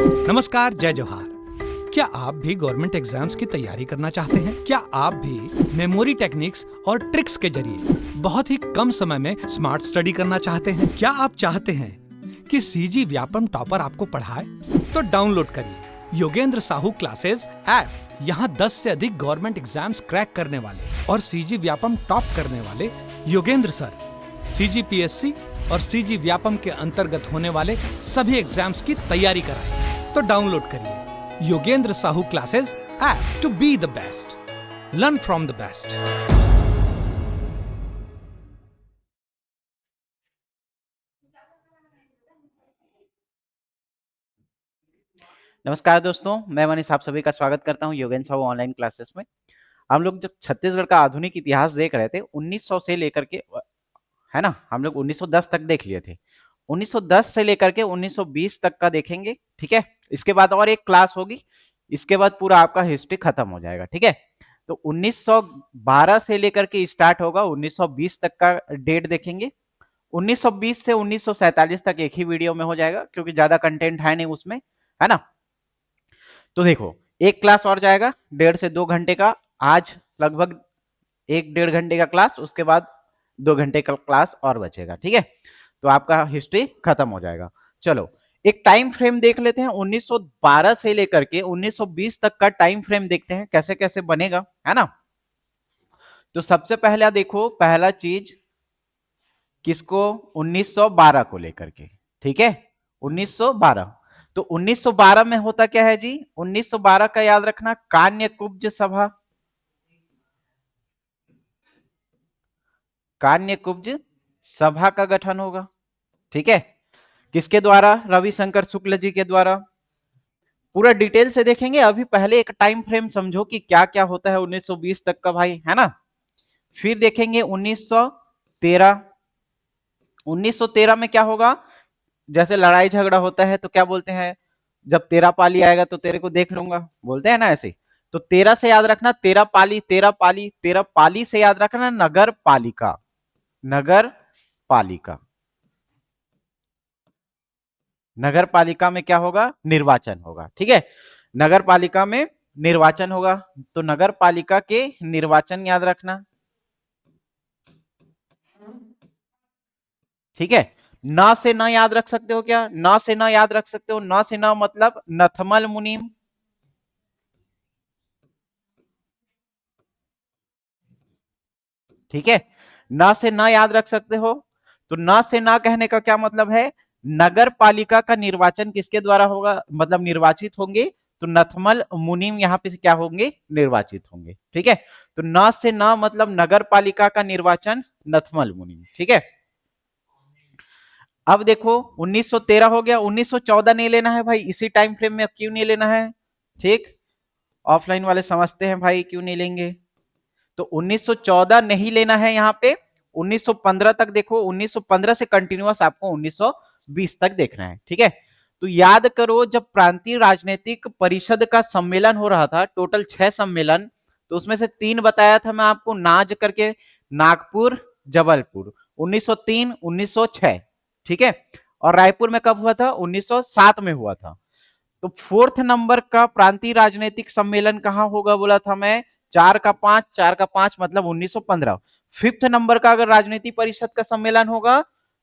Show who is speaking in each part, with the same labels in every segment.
Speaker 1: नमस्कार, जय जोहार। क्या आप भी गवर्नमेंट एग्जाम्स की तैयारी करना चाहते हैं? क्या आप भी मेमोरी टेक्निक्स और ट्रिक्स के जरिए बहुत ही कम समय में स्मार्ट स्टडी करना चाहते हैं? क्या आप चाहते हैं कि सीजी व्यापम टॉपर आपको पढ़ाए? तो डाउनलोड करिए योगेंद्र साहू क्लासेस ऐप। यहाँ 10 से अधिक गवर्नमेंट एग्जाम्स क्रैक करने वाले और सीजी व्यापम टॉप करने वाले योगेंद्र सर सीजीपीएससी और सीजी व्यापम के अंतर्गत होने वाले सभी एग्जाम्स की तैयारी कराएं। तो डाउनलोड करिए Yogendra Sahu classes app to be the best, learn from the best.
Speaker 2: नमस्कार दोस्तों, मैं मनीष आप सभी का स्वागत करता हूं योगेंद्र साहू ऑनलाइन क्लासेस में। हम लोग जब छत्तीसगढ़ का आधुनिक इतिहास देख रहे थे 1900 से लेकर के, है ना, हम लोग 1910 तक देख लिए थे। 1910 से लेकर के 1920 तक का देखेंगे, ठीक है। इसके बाद और एक क्लास होगी, इसके बाद पूरा आपका हिस्ट्री खत्म हो जाएगा, ठीक है। तो 1912 से लेकर के स्टार्ट होगा, 1920 तक का डेट देखेंगे। 1920 से 1947 तक एक ही वीडियो में हो जाएगा क्योंकि ज्यादा कंटेंट है नहीं उसमें, है ना। तो देखो, एक क्लास और जाएगा 1.5 से 2 घंटे का। आज लगभग 1-1.5 घंटे का क्लास, उसके बाद 2 घंटे का क्लास और बचेगा, ठीक है। तो आपका हिस्ट्री खत्म हो जाएगा। चलो, एक टाइम फ्रेम देख लेते हैं। 1912 से लेकर के 1920 तक का टाइम फ्रेम देखते हैं कैसे कैसे बनेगा, है ना। तो सबसे पहला देखो, पहला चीज किसको, 1912 को लेकर के, ठीक है। 1912, तो 1912 में होता क्या है जी, 1912 का याद रखना, कान्यकुब्ज सभा। कान्यकुब्ज सभा का गठन होगा, ठीक है। किसके द्वारा, रविशंकर शुक्ल जी के द्वारा। पूरा डिटेल से देखेंगे, अभी पहले एक टाइम फ्रेम समझो कि क्या क्या होता है 1920 तक का भाई, है ना। फिर देखेंगे 1913। 1913 में क्या होगा, जैसे लड़ाई झगड़ा होता है तो क्या बोलते हैं, जब तेरा पाली आएगा तो तेरे को देख लूंगा, बोलते हैं ना ऐसे। तो 13 से याद रखना तेरा पाली, तेरा पाली, तेरा पाली से याद रखना नगर पालिका। नगर पालिका, नगर पालिका में क्या होगा, निर्वाचन होगा, ठीक है। नगर पालिका में निर्वाचन होगा, तो नगर पालिका के निर्वाचन याद रखना, ठीक है। न से न याद रख सकते हो क्या, न से न याद रख सकते हो, न से न मतलब नथमल मुनीम, ठीक है। न से न याद रख सकते हो, तो न से न कहने का क्या मतलब है, नगर पालिका का निर्वाचन किसके द्वारा होगा, मतलब निर्वाचित होंगे, तो नथमल मुनीम यहां पे क्या होंगे, निर्वाचित होंगे, ठीक है। तो न से न मतलब नगर पालिका का निर्वाचन नथमल मुनीम, ठीक है। अब देखो 1913 हो गया, 1914 नहीं लेना है भाई, इसी टाइम फ्रेम में क्यों नहीं लेना है, ठीक। ऑफलाइन वाले समझते हैं भाई क्यों नहीं लेंगे। तो 1914 नहीं लेना है यहाँ पे, 1915 तक देखो, 1915 से कंटिन्यूअस आपको 1920 तक देखना है, ठीक है। तो याद करो, जब प्रांतीय राजनीतिक परिषद का सम्मेलन हो रहा था, टोटल 6 सम्मेलन, तो उसमें से 3 बताया था मैं आपको, नाज करके, नागपुर, जबलपुर, 1903, 1906, ठीक है। और रायपुर में कब हुआ था, 1907 में हुआ था। तो 4th नंबर का प्रांतीय राजनीतिक सम्मेलन कहां होगा बोला था मैं, 4 का 5, 4 का 5 मतलब 1915। 5th नंबर का अगर राजनीति परिषद का सम्मेलन होगा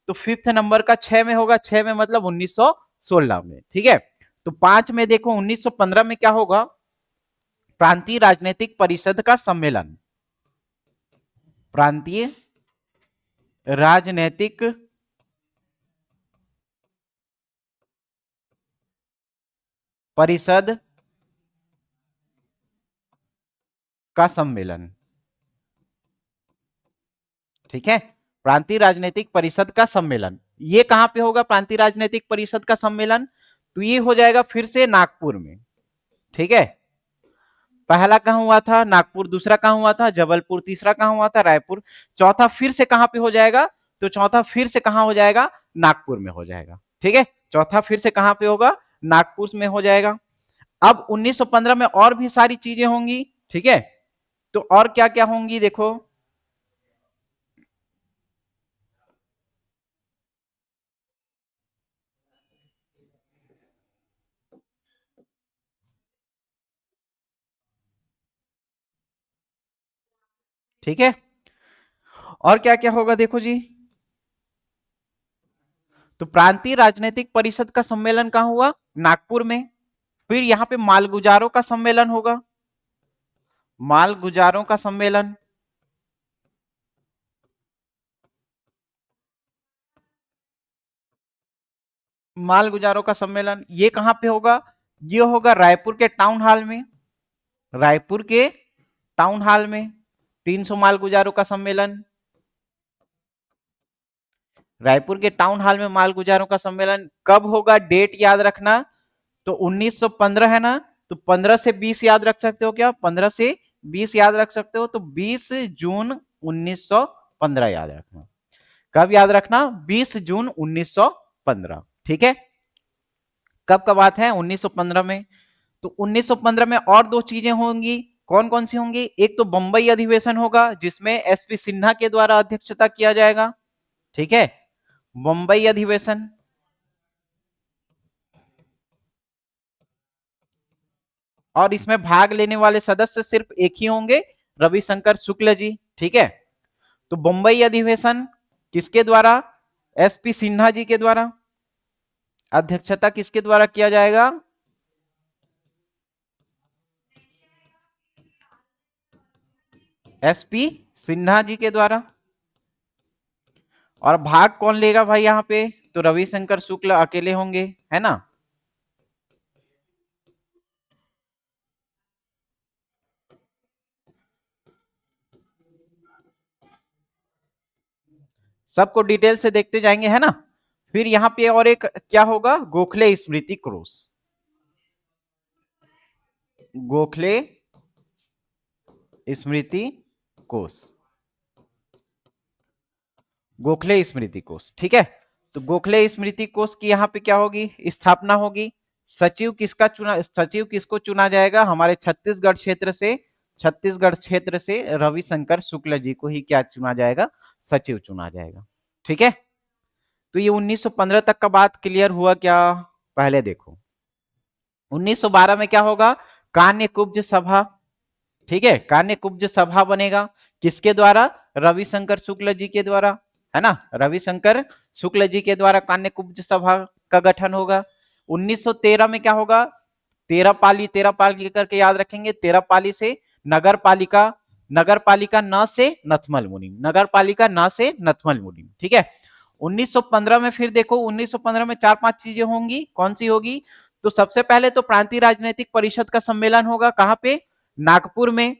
Speaker 2: तो 5th नंबर का 6 में होगा, 6 में मतलब 1916 में, ठीक है। तो 5 में देखो 1915 में क्या होगा, प्रांतीय राजनीतिक परिषद का सम्मेलन, प्रांतीय राजनीतिक परिषद का सम्मेलन, ठीक है। प्रांतीय राजनीतिक परिषद का सम्मेलन ये कहां पे होगा, प्रांतीय राजनीतिक परिषद का सम्मेलन, तो ये हो जाएगा फिर से नागपुर में, ठीक है। पहला कहां हुआ था, नागपुर, दूसरा कहां हुआ था, जबलपुर, तीसरा कहां हुआ था, रायपुर, चौथा फिर से कहां पे हो जाएगा, तो चौथा फिर से कहां हो जाएगा, नागपुर में हो जाएगा, ठीक है। चौथा फिर से कहां पे होगा, नागपुर में हो जाएगा। अब 1915 में और भी सारी चीजें होंगी, ठीक है। तो और क्या क्या होंगी देखो, ठीक है। और क्या क्या होगा देखो जी, तो प्रांतीय राजनीतिक परिषद का सम्मेलन कहां हुआ? नागपुर में। फिर यहां पे मालगुजारों का सम्मेलन होगा, मालगुजारों का सम्मेलन, मालगुजारों का सम्मेलन ये कहां पे होगा? ये होगा रायपुर के टाउन हॉल में, रायपुर के टाउन हॉल में 300 मालगुजारों का सम्मेलन, रायपुर के टाउन हॉल में मालगुजारों का सम्मेलन कब होगा? डेट याद रखना, तो 1915 है ना, तो 15 से 20 याद रख सकते हो क्या? 15 से 20 याद रख सकते हो, तो 20 जून 1915 याद रखना। कब याद रखना? 20 जून 1915। ठीक है, कब का बात है? 1915 में। तो 1915 में और दो चीजें होंगी, कौन कौन सी होंगी? एक तो बंबई अधिवेशन होगा जिसमें एसपी सिन्हा के द्वारा अध्यक्षता किया जाएगा। ठीक है, बंबई अधिवेशन। और इसमें भाग लेने वाले सदस्य सिर्फ एक ही होंगे, रविशंकर शुक्ल जी। ठीक है, तो बंबई अधिवेशन किसके द्वारा? एसपी सिन्हा जी के द्वारा। अध्यक्षता किसके द्वारा किया जाएगा? एसपी सिन्हा जी के द्वारा। और भाग कौन लेगा भाई यहां पे? तो रविशंकर शुक्ल अकेले होंगे, है ना। सबको डिटेल से देखते जाएंगे, है ना। फिर यहां पे और एक क्या होगा? गोखले स्मृति क्रॉस, गोखले स्मृति कोष, गोखले स्मृति कोष। ठीक है, तो गोखले स्मृति कोष की यहाँ पे क्या होगी? स्थापना होगी। सचिव किसका चुना, सचिव किसको चुना जाएगा? हमारे छत्तीसगढ़ क्षेत्र से, छत्तीसगढ़ क्षेत्र से रविशंकर शुक्ल जी को ही क्या चुना जाएगा? सचिव चुना जाएगा। ठीक है, तो ये 1915 तक का बात क्लियर हुआ क्या? पहले देखो 1912 में क्या होगा? कान्य कुब्ज सभा। ठीक है, कान्य कुब्ज सभा बनेगा किसके द्वारा? रविशंकर शुक्ल जी के द्वारा, है ना। रविशंकर शुक्ल जी के द्वारा कान्य कुब्ज सभा का गठन होगा। 1913 में क्या होगा? 13 पाली, 13 पाली करके याद रखेंगे, 13 पाली से नगर पालिका, नगर पालिका न से नथमल मुनिम, नगर पालिका न से नथमल मुनिम। ठीक है, 1915 में फिर देखो 1915 में चार पांच चीजें होंगी, कौन सी होगी? तो सबसे पहले तो प्रांतीय राजनीतिक परिषद का सम्मेलन होगा, कहां पे? नागपुर में।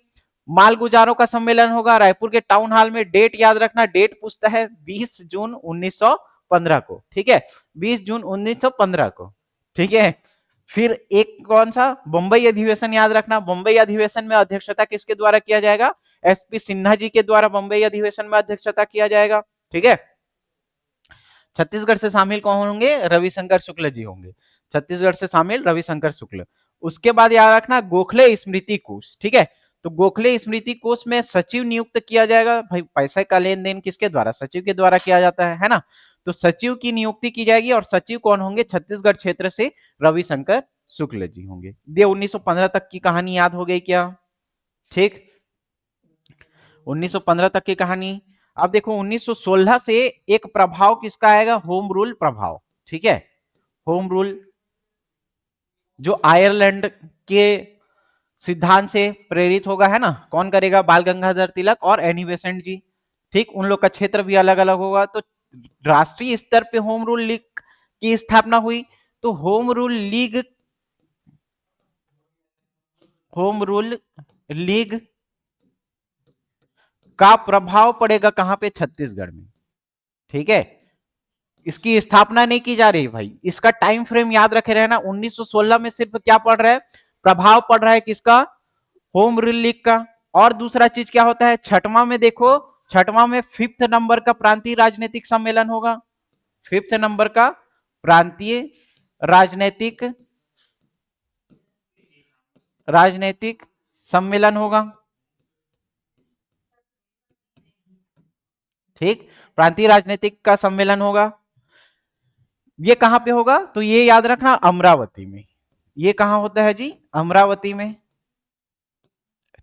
Speaker 2: मालगुजारों का सम्मेलन होगा रायपुर के टाउन हॉल में। डेट याद रखना, डेट पूछता है 20 जून 1915 को। ठीक है, 20 जून 1915 को। ठीक है, फिर एक कौन सा? बंबई अधिवेशन याद रखना। बंबई अधिवेशन में अध्यक्षता किसके द्वारा किया जाएगा? एसपी सिन्हा जी के द्वारा बंबई अधिवेशन में अध्यक्षता किया जाएगा। ठीक है, छत्तीसगढ़ से शामिल कौन होंगे? रविशंकर शुक्ल जी होंगे, छत्तीसगढ़ से शामिल रविशंकर शुक्ल। उसके बाद याद रखना गोखले स्मृति कोष। ठीक है, तो गोखले स्मृति कोष में सचिव नियुक्त किया जाएगा। भाई पैसे का लेन देन किसके द्वारा? सचिव के द्वारा किया जाता है ना। तो सचिव की नियुक्ति की जाएगी, और सचिव कौन होंगे? छत्तीसगढ़ क्षेत्र से रविशंकर शुक्ल जी होंगे। ये 1915 तक की कहानी याद हो गई क्या? ठीक, 1915 तक की कहानी। अब देखो 1916 से एक प्रभाव किसका आएगा? होम रूल प्रभाव। ठीक है, होम रूल जो आयरलैंड के सिद्धांत से प्रेरित होगा, है ना। कौन करेगा? बाल गंगाधर तिलक और एनी बेसेंट जी। ठीक, उन लोग का क्षेत्र भी अलग अलग होगा। तो राष्ट्रीय स्तर पे होम रूल लीग की स्थापना हुई। तो home rule league, home rule league का प्रभाव पड़ेगा कहां पे? छत्तीसगढ़ में। ठीक है, इसकी स्थापना नहीं की जा रही भाई, इसका टाइम फ्रेम याद रखे रहना। 1916 में सिर्फ क्या पड़ रहा है? प्रभाव पड़ रहा है किसका? होम रूल लीग का। और दूसरा चीज क्या होता है? छठवां में देखो, छठवां में 5th नंबर का प्रांतीय राजनीतिक सम्मेलन होगा, 5th नंबर का प्रांतीय राजनीतिक, राजनीतिक सम्मेलन होगा। ठीक, प्रांतीय राजनीतिक का सम्मेलन होगा। ये कहां पे होगा? तो ये याद रखना, अमरावती में। ये कहां होता है जी? अमरावती में।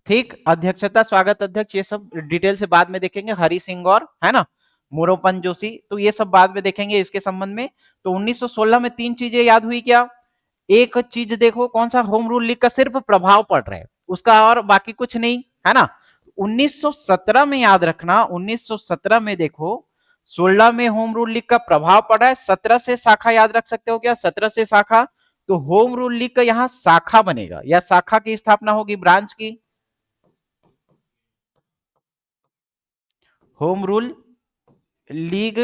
Speaker 2: ठीक, अध्यक्षता, स्वागत अध्यक्ष, ये सब डिटेल से बाद में देखेंगे, हरि सिंह और, है ना, मोरोपंत जोशी, तो ये सब बाद में देखेंगे इसके संबंध में। तो 1916 में 3 चीजें याद हुई क्या? एक चीज देखो, कौन सा? होम रूल लीग का सिर्फ प्रभाव पड़ रहा है, उसका और बाकी कुछ नहीं, है ना। 1917 में याद रखना, 1917 में देखो, 16 में होम रूल लीग का प्रभाव पड़ा है, 17 से शाखा याद रख सकते हो क्या? 17 से शाखा, तो होम रूल लीग का यहां शाखा बनेगा, या शाखा की स्थापना होगी, ब्रांच की। होम रूल लीग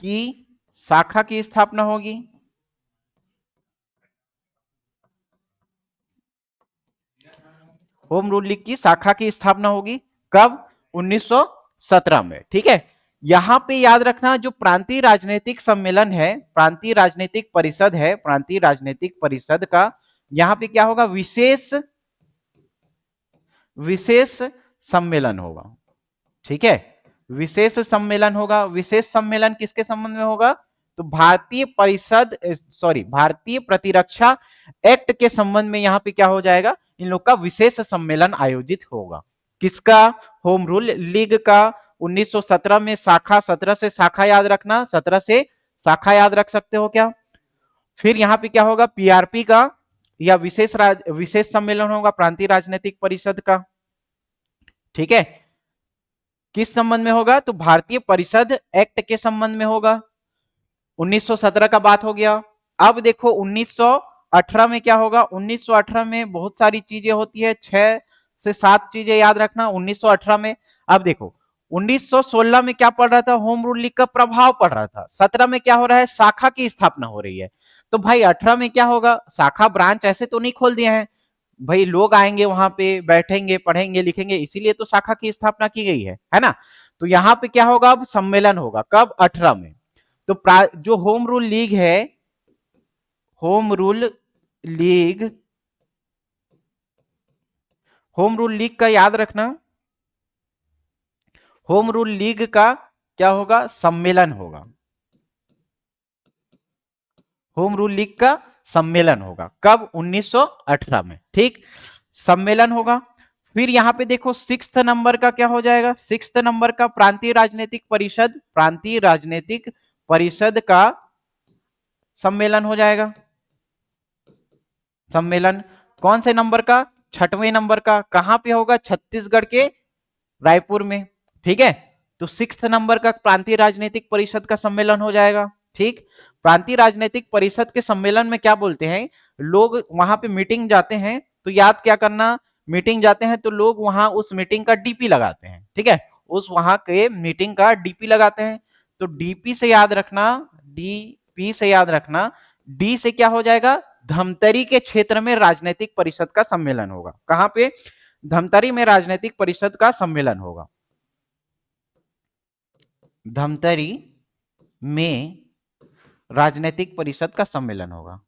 Speaker 2: की शाखा की स्थापना होगी। होम रूल लीग की शाखा की स्थापना होगी कब? 1917 में, ठीक है। यहां पे याद रखना, जो प्रांतीय राजनीतिक सम्मेलन है, प्रांतीय राजनीतिक परिषद है, प्रांतीय राजनीतिक परिषद का यहां पे क्या होगा? विशेष विशेष सम्मेलन होगा, ठीक है। विशेष सम्मेलन होगा। विशेष सम्मेलन किसके संबंध में होगा? तो भारतीय परिषद, सॉरी, भारतीय प्रतिरक्षा एक्ट के संबंध में यहां पे क्या हो जाएगा? इन लोग का विशेष सम्मेलन आयोजित होगा। किसका? होम रूल लीग का। 1917 में शाखा, 17 से शाखा याद रखना, 17 से शाखा याद रख सकते हो क्या? फिर यहां पे क्या होगा? पीआरपी का, या विशेष सम्मेलन होगा प्रांतीय राजनीतिक परिषद का, ठीक है। किस संबंध में होगा? तो भारतीय परिषद एक्ट के संबंध में होगा। 1917 का बात हो गया। अब देखो 1918 में क्या होगा? 1918 में बहुत सारी चीजें होती है, 6 से 7 चीजें याद रखना 1918 में। अब देखो 1916 में क्या पड़ रहा था? होम रूल लीग का प्रभाव पड़ रहा था। 17 में क्या हो रहा है? शाखा की स्थापना हो रही है। तो भाई 18 में क्या होगा? शाखा ब्रांच ऐसे तो नहीं खोल दिए हैं भाई, लोग आएंगे वहां पे, बैठेंगे, पढ़ेंगे, लिखेंगे, इसीलिए तो शाखा की स्थापना की गई है ना। तो यहां पे क्या होगा? अब सम्मेलन होगा कब? 18 में। तो जो होम रूल लीग है, home rule league, home rule league का याद रखना, होम रूल लीग का क्या होगा? सम्मेलन होगा। होम रूल लीग का सम्मेलन होगा कब? 1918 में, ठीक। सम्मेलन होगा। फिर यहां पे देखो 6th नंबर का क्या हो जाएगा? 6th नंबर का प्रांतीय राजनीतिक परिषद, प्रांतीय राजनीतिक परिषद का सम्मेलन हो जाएगा। सम्मेलन कौन से नंबर का? 6वें नंबर का। कहां पे होगा? छत्तीसगढ़ के रायपुर में, ठीक है। तो 6th नंबर का प्रांतीय राजनीतिक परिषद का सम्मेलन हो जाएगा, ठीक। प्रांतीय राजनीतिक परिषद के सम्मेलन में क्या बोलते हैं लोग? वहां पे मीटिंग जाते हैं, तो याद क्या करना, मीटिंग जाते हैं तो लोग वहां उस मीटिंग का डीपी लगाते हैं, ठीक है। उस वहां के मीटिंग का डीपी लगाते हैं। तो डीपी से याद रखना, डीपी से याद रखना, डी से क्या हो जाएगा? धमतरी के क्षेत्र में राजनीतिक परिषद का सम्मेलन होगा। कहां पे? धमतरी में राजनीतिक परिषद का सम्मेलन होगा। धमतरी में राजनीतिक परिषद का सम्मेलन होगा।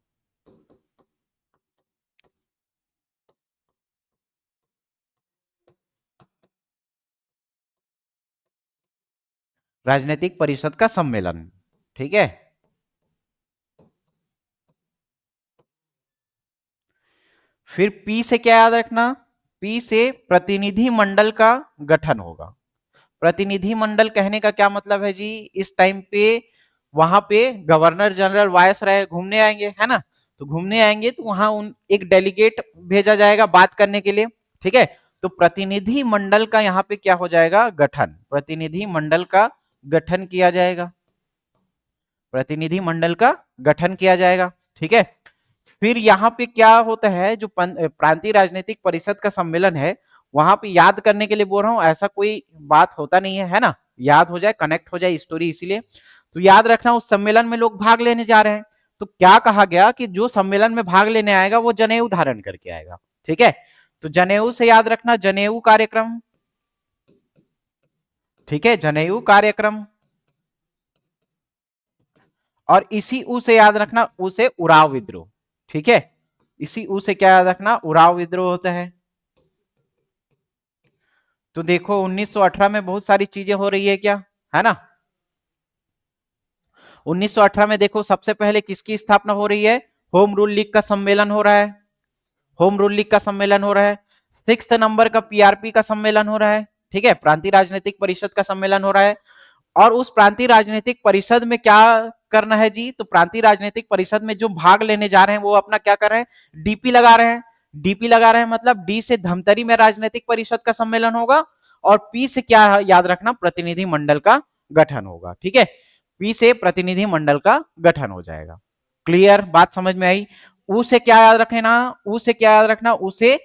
Speaker 2: राजनीतिक परिषद का सम्मेलन, ठीक है। फिर पी से क्या याद रखना? पी से प्रतिनिधि मंडल का गठन होगा। प्रतिनिधि मंडल कहने का क्या मतलब है जी? इस टाइम पे वहां पे गवर्नर जनरल वायसराय घूमने आएंगे, है ना। तो घूमने आएंगे तो वहां एक डेलीगेट भेजा जाएगा बात करने के लिए, ठीक है। तो प्रतिनिधि मंडल का यहाँ पे क्या हो जाएगा? गठन। प्रतिनिधि मंडल का गठन किया जाएगा। प्रतिनिधि मंडल का गठन किया जाएगा, ठीक है। फिर यहाँ पे क्या होता है? जो प्रांतीय राजनीतिक परिषद का सम्मेलन है, वहां पे याद करने के लिए बोल रहा हूं, ऐसा कोई बात होता नहीं है ना, याद हो जाए, कनेक्ट हो जाए स्टोरी, इसीलिए। तो याद रखना उस सम्मेलन में लोग भाग लेने जा रहे हैं, तो क्या कहा गया कि जो सम्मेलन में भाग लेने आएगा वो जनेऊ धारण करके आएगा, ठीक है। तो जनेऊ से याद रखना, जनेऊ कार्यक्रम, ठीक है, जनेऊ कार्यक्रम। और इसी ऊ से याद रखना, ऊ से उराव विद्रोह, ठीक है। इसी ऊ से क्या याद रखना? उराव विद्रोह होता है। तो देखो 1918 में बहुत सारी चीजें हो रही है क्या, है ना। 1918 में देखो सबसे पहले किसकी स्थापना हो रही है? होम रूल लीग का सम्मेलन हो रहा है। होम रूल लीग का सम्मेलन हो रहा है। 6 नंबर का पीआरपी का सम्मेलन हो रहा है, ठीक है, प्रांतीय राजनीतिक परिषद का सम्मेलन हो रहा है। और उस प्रांतीय राजनीतिक परिषद में क्या करना है जी, तो प्रांतीय राजनीतिक परिषद में जो भाग लेने जा रहे हैं वो अपना क्या कर रहे हैं, डीपी लगा रहे हैं। डीपी लगा रहे हैं मतलब डी से धमतरी में राजनीतिक परिषद का सम्मेलन होगा, और पी से क्या याद रखना, प्रतिनिधि मंडल का गठन होगा, ठीक है, पी से प्रतिनिधि मंडल का गठन हो जाएगा। क्लियर, बात समझ में आई। ऊ से क्या याद रखना, ऊ से क्या याद रखना, उसे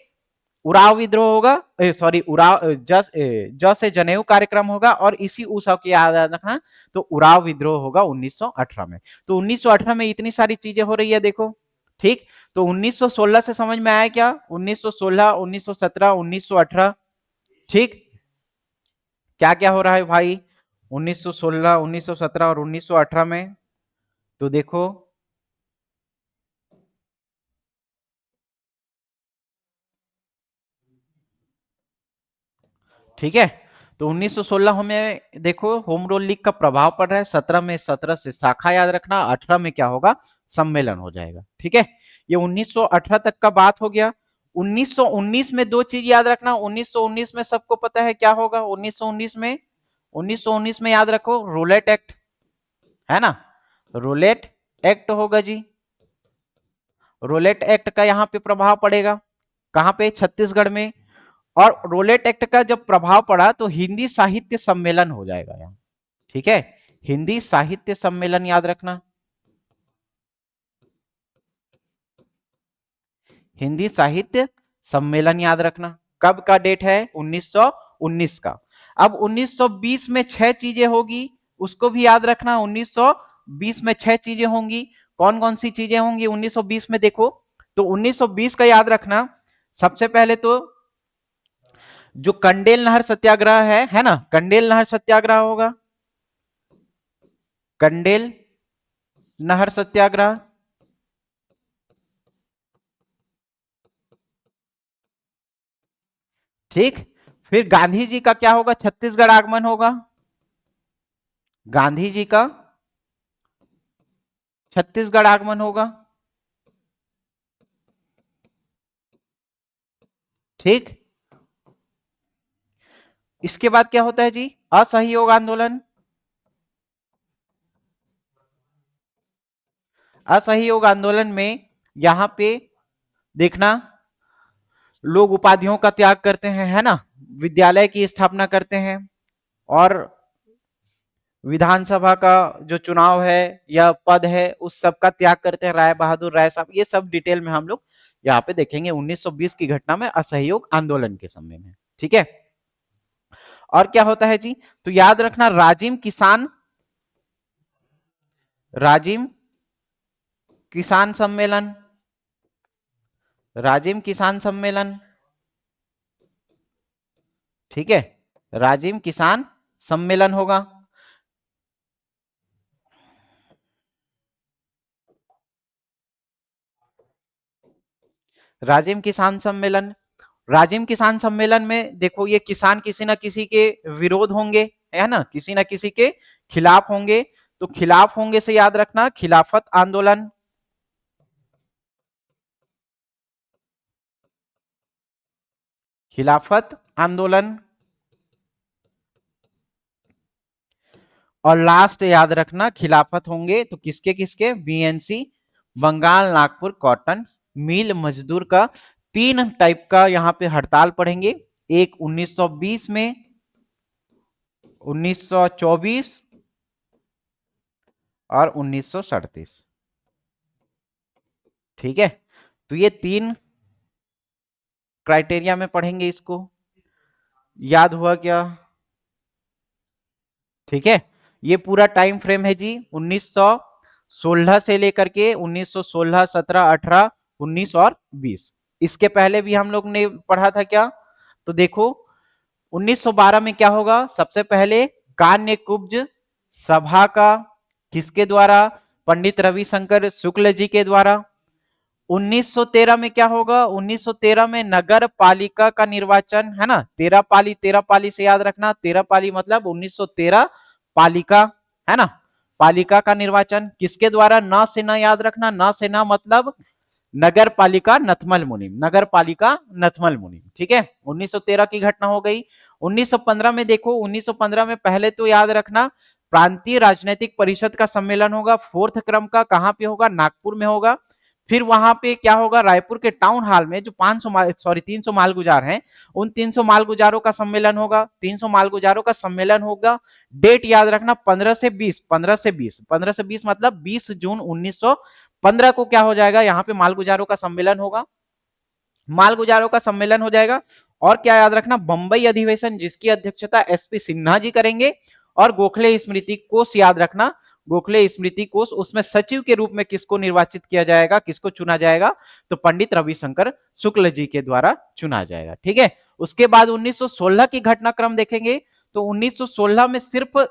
Speaker 2: उराव विद्रोह होगा, सॉरी उराव ज से जनेऊ कार्यक्रम होगा, और इसी उत्सव की याद रखना, तो उराव विद्रोह होगा 1918 में। तो 1918 में इतनी सारी चीजें हो रही है देखो, ठीक। तो 1916 से समझ में आया क्या, 1916, 1917, 1918, ठीक। क्या क्या हो रहा है भाई 1916, 1917 और 1918 में, तो देखो ठीक है। तो 1916 में देखो होम रूल लीग का प्रभाव पड़ रहा है, 17 में 17 से शाखा याद रखना, 18 में क्या होगा, सम्मेलन हो जाएगा, ठीक है। ये 1918 तक का बात हो गया। 1919 में दो चीज याद रखना, 1919 में सबको पता है क्या होगा, 1919 में याद रखो रूलेट एक्ट, है ना, रूलेट एक्ट होगा जी। रूलेट एक्ट का यहाँ पे प्रभाव पड़ेगा, कहां पे, छत्तीसगढ़ में। और रूलेट एक्ट का जब प्रभाव पड़ा तो हिंदी साहित्य सम्मेलन हो जाएगा यहाँ, ठीक है, हिंदी साहित्य सम्मेलन याद रखना, हिंदी साहित्य सम्मेलन याद रखना। कब का डेट है, 1919 का। अब 1920 में 6 चीजें होगी, उसको भी याद रखना, 1920 में 6 चीजें होंगी। कौन कौन सी चीजें होंगी 1920 में, देखो तो 1920 का याद रखना, सबसे पहले तो जो कंडेल नहर सत्याग्रह है ना, कंडेल नहर सत्याग्रह होगा, कंडेल नहर सत्याग्रह, ठीक। फिर गांधी जी का क्या होगा, छत्तीसगढ़ आगमन होगा, गांधी जी का छत्तीसगढ़ आगमन होगा, ठीक। इसके बाद क्या होता है जी, असहयोग आंदोलन, असहयोग आंदोलन में यहां पे देखना लोग उपाधियों का त्याग करते हैं, है ना, विद्यालय की स्थापना करते हैं, और विधानसभा का जो चुनाव है या पद है उस सब का त्याग करते हैं, राय बहादुर राय साहब, ये सब डिटेल में हम लोग यहाँ पे देखेंगे 1920 की घटना में, असहयोग आंदोलन के समय में, ठीक है। और क्या होता है जी, तो याद रखना राजिम किसान सम्मेलन, राजिम किसान सम्मेलन, ठीक है, राजिम किसान सम्मेलन होगा। राजिम किसान सम्मेलन, राजिम किसान सम्मेलन में देखो ये किसान किसी ना किसी के विरोध होंगे, है ना, किसी ना किसी के खिलाफ होंगे, तो खिलाफ होंगे से याद रखना खिलाफत आंदोलन, खिलाफत आंदोलन। और लास्ट याद रखना खिलाफत होंगे तो किसके किसके, BNC, Bengal Nagpur cotton mill मजदूर का 3 टाइप का यहाँ पे हड़ताल पड़ेंगे, एक 1920 में, 1924 और 1937, ठीक है। तो ये 3 क्राइटेरिया में पढ़ेंगे, इसको याद हुआ क्या, ठीक है। ये पूरा टाइम फ्रेम है जी 1916 से लेकर के 1916, 17, 18, 19 और 20। इसके पहले भी हम लोग ने पढ़ा था क्या, तो देखो 1912 में क्या होगा, सबसे पहले कान्य कुब्ज सभा का, किसके द्वारा, पंडित रविशंकर शुक्ल जी के द्वारा। 1913 में क्या होगा, 1913 में नगर पालिका का निर्वाचन, है ना, 13 पाली से याद रखना, 13 पाली मतलब 1913 पालिका, है ना, पालिका का निर्वाचन किसके द्वारा, न से न याद रखना, न से न मतलब नगर पालिका नथमल मुनिम, नगर पालिका नथमल मुनिम, ठीक है। 1913 की घटना हो गई। 1915 में देखो, 1915 में पहले तो याद रखना प्रांतीय राजनीतिक परिषद का सम्मेलन होगा, फोर्थ क्रम का, कहां पे होगा, नागपुर में होगा। फिर वहां पे क्या होगा, रायपुर के टाउन हॉल में जो 300 मालगुजार हैं, उन 300 मालगुजारों का सम्मेलन होगा, 300 मालगुजारों का सम्मेलन होगा। डेट याद रखना 15 से 20, 15 से 20 मतलब 20 जून 1915 को क्या हो जाएगा, यहाँ पे मालगुजारों का सम्मेलन होगा, मालगुजारों का सम्मेलन हो जाएगा। और क्या याद रखना, बंबई अधिवेशन जिसकी अध्यक्षता एसपी सिन्हा जी करेंगे, और गोखले स्मृति कोष याद रखना, गोखले स्मृति कोष, उसमें सचिव के रूप में किसको निर्वाचित किया जाएगा, किसको चुना जाएगा, तो पंडित रविशंकर शुक्ल जी के द्वारा चुना जाएगा, ठीक है। उसके बाद 1916 की घटनाक्रम देखेंगे तो 1916 में सिर्फ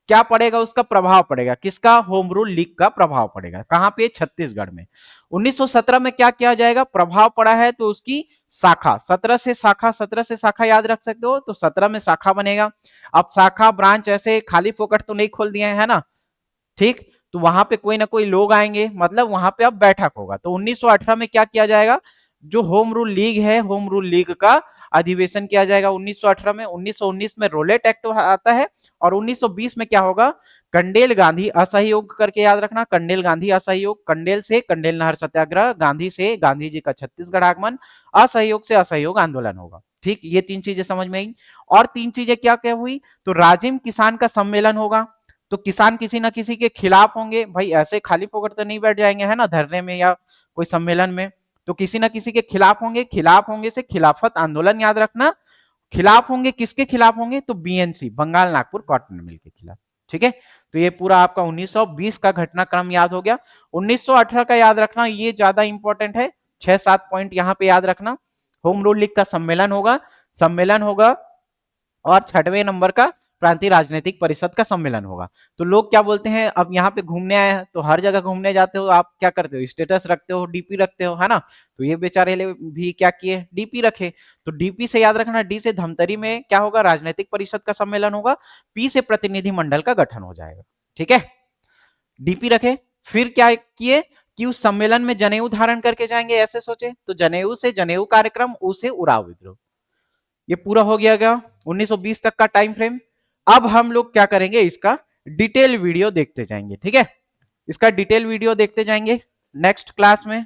Speaker 2: क्या पड़ेगा, उसका प्रभाव पड़ेगा, किसका, होम रूल लीग का प्रभाव पड़ेगा, कहां पे, छत्तीसगढ़ में। 1917 में क्या किया जाएगा, प्रभाव पड़ा है तो उसकी शाखा, 17 से शाखा याद रख सकते हो, तो 17 में शाखा बनेगा। अब शाखा ब्रांच ऐसे खाली फोकट तो नहीं खोल दिए है ना, ठीक, तो वहां पे कोई ना कोई लोग आएंगे, मतलब वहां पे अब बैठक होगा। तो 1918 में क्या किया जाएगा, जो होम रूल लीग है, होम रूल लीग का अधिवेशन किया जाएगा 1918 में। 1919 में रोलेट एक्ट आता है, और 1920 में क्या होगा, कंडेल गांधी असहयोग करके याद रखना, कंडेल गांधी असहयोग, कंडेल से कंडेल नहर सत्याग्रह, गांधी से गांधी जी का छत्तीसगढ़ आगमन, असहयोग से असहयोग आंदोलन होगा, ठीक। ये 3 चीजें समझ में आई। और 3 चीजें क्या क्या हुई, तो राजिम किसान का सम्मेलन होगा, तो किसान किसी ना किसी के खिलाफ होंगे, भाई ऐसे खाली फोकट तो नहीं बैठ जाएंगे है ना धरने में या कोई सम्मेलन में, तो किसी ना किसी के खिलाफ होंगे, खिलाफ होंगे से खिलाफत आंदोलन याद रखना, खिलाफ होंगे, किसके खिलाफ होंगे, तो BNC, Bengal Nagpur cotton mill के खिलाफ, ठीक है। तो ये पूरा आपका 1920 का घटनाक्रम याद हो गया। 1918 का याद रखना, ये ज्यादा इंपॉर्टेंट है, 6-7 पॉइंट यहाँ पे याद रखना। होम रूल लीग का सम्मेलन होगा, और 6वें नंबर का प्रांतीय राजनीतिक परिषद का सम्मेलन होगा। तो लोग क्या बोलते हैं, अब यहाँ पे घूमने आए हैं, तो हर जगह घूमने जाते हो आप क्या करते हो, स्टेटस रखते हो, डीपी रखते हो, है ना। तो ये बेचारे भी क्या किए, डीपी रखे। तो डीपी से याद रखना, डी से धमतरी में क्या होगा, राजनीतिक परिषद का सम्मेलन होगा, पी से प्रतिनिधि मंडल का गठन हो जाएगा, ठीक है। डीपी रखे, फिर क्या किए कि उस सम्मेलन में जनेऊ धारण करके जाएंगे, ऐसे सोचे, तो जनेऊ से जनेऊ कार्यक्रम, ऊ से उराव विद्रोह, ये पूरा हो गया 1920 तक का टाइम फ्रेम। अब हम लोग क्या करेंगे, इसका डिटेल वीडियो देखते जाएंगे, ठीक है। इसका डिटेल वीडियो देखते जाएंगे नेक्स्ट क्लास में।